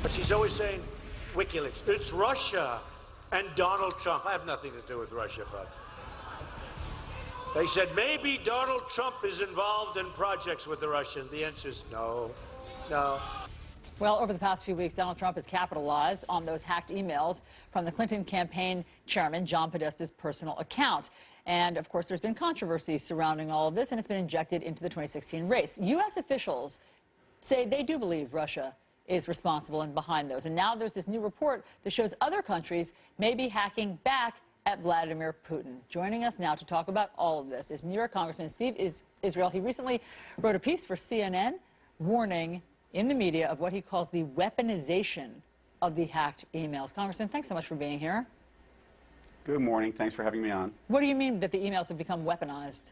But she's always saying, WikiLeaks, it's Russia and Donald Trump. I have nothing to do with Russia, folks. They said maybe Donald Trump is involved in projects with the Russians. The answer is no, no. Well, over the past few weeks, Donald Trump has capitalized on those hacked emails from the Clinton campaign chairman, John Podesta's personal account. And, of course, there's been controversy surrounding all of this, and it's been injected into the 2016 race. U.S. officials say they do believe Russia is responsible and behind those. And now there's this new report that shows other countries may be hacking back at Vladimir Putin. Joining us now to talk about all of this is New York Congressman Steve Israel. He recently wrote a piece for CNN warning in the media of what he calls the weaponization of the hacked emails. Congressman, thanks so much for being here. Good morning. Thanks for having me on. What do you mean that the emails have become weaponized?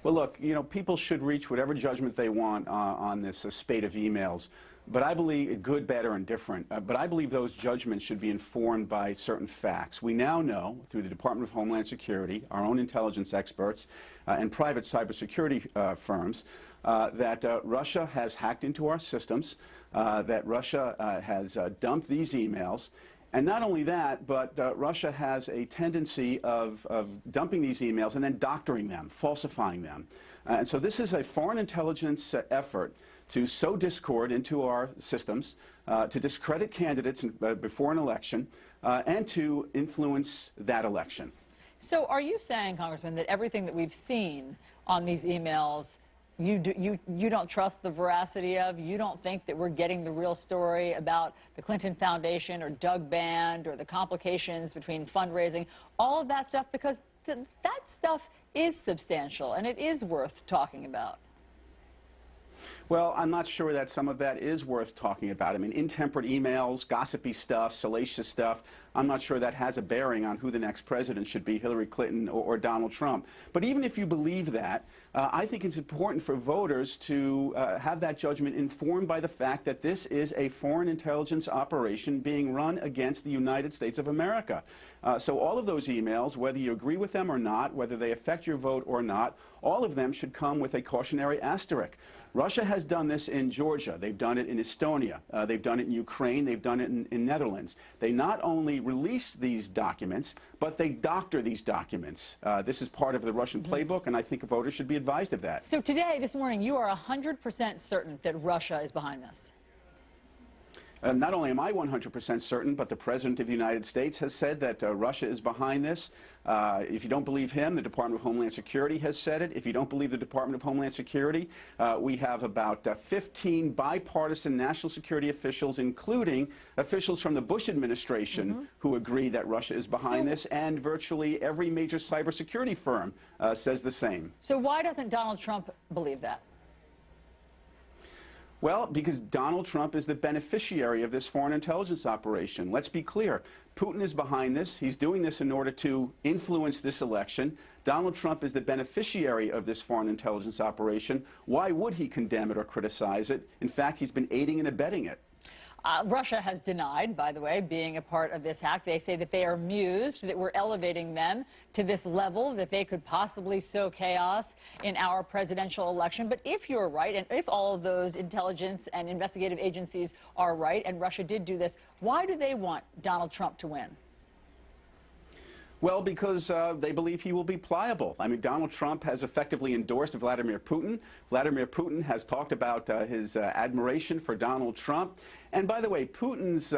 Well, look, people should reach whatever judgment they want on this spate of emails. But I believe, good, bad, or indifferent, but I believe those judgments should be informed by certain facts. We now know, through the Department of Homeland Security, our own intelligence experts, and private cybersecurity firms, that Russia has hacked into our systems, that Russia has dumped these emails. And not only that, but Russia has a tendency of dumping these emails and then doctoring them, falsifying them. And so this is a foreign intelligence effort to sow discord into our systems, to discredit candidates before an election, and to influence that election. So are you saying, Congressman, that everything that we've seen on these emails you don't trust the veracity of? You don't think that we're getting the real story about the Clinton Foundation or Doug Band or the complications between fundraising, all of that stuff? Because that stuff is substantial and it is worth talking about. Well, I'm not sure that some of that is worth talking about. I mean, intemperate emails, gossipy stuff, salacious stuff, I'm not sure that has a bearing on who the next president should be, Hillary Clinton or Donald Trump. But even if you believe that, I think it's important for voters to have that judgment informed by the fact that this is a foreign intelligence operation being run against the United States of America. So all of those emails, whether you agree with them or not, whether they affect your vote or not, all of them should come with a cautionary asterisk. Russia has done this in Georgia. They've done it in Estonia. They've done it in Ukraine. They've done it in Netherlands. They not only release these documents, but they doctor these documents. This is part of the Russian playbook, and I think voters should be advised of that. So today, this morning, you are 100% certain that Russia is behind this? Not only am I 100% certain, but the President of the United States has said that Russia is behind this. If you don't believe him, the Department of Homeland Security has said it. If you don't believe the Department of Homeland Security, we have about 15 bipartisan national security officials, including officials from the Bush administration, who agree that Russia is behind this, and virtually every major cybersecurity firm says the same. So why doesn't Donald Trump believe that? Well, because Donald Trump is the beneficiary of this foreign intelligence operation. Let's be clear. Putin is behind this. He's doing this in order to influence this election. Donald Trump is the beneficiary of this foreign intelligence operation. Why would he condemn it or criticize it? In fact, he's been aiding and abetting it. Russia has denied, by the way, being a part of this hack. They say that they are amused that we're elevating them to this level, that they could possibly sow chaos in our presidential election. But if you're right, and if all of those intelligence and investigative agencies are right, and Russia did do this, why do they want Donald Trump to win? Well, because they believe he will be pliable. I mean, Donald Trump has effectively endorsed Vladimir Putin. Vladimir Putin has talked about his admiration for Donald Trump. And by the way, Putin's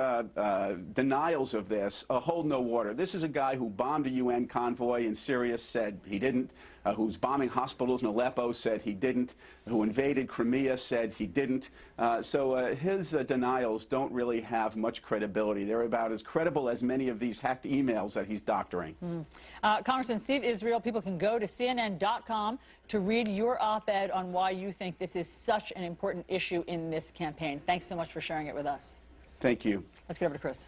denials of this hold no water. This is a guy who bombed a UN convoy in Syria, said he didn't, who's bombing hospitals in Aleppo, said he didn't, who invaded Crimea, said he didn't. So his denials don't really have much credibility. They're about as credible as many of these hacked emails that he's doctoring. Congressman Steve Israel, people can go to CNN.com to read your op-ed on why you think this is such an important issue in this campaign. Thanks so much for sharing it with us. Thank you. Let's get over to Chris.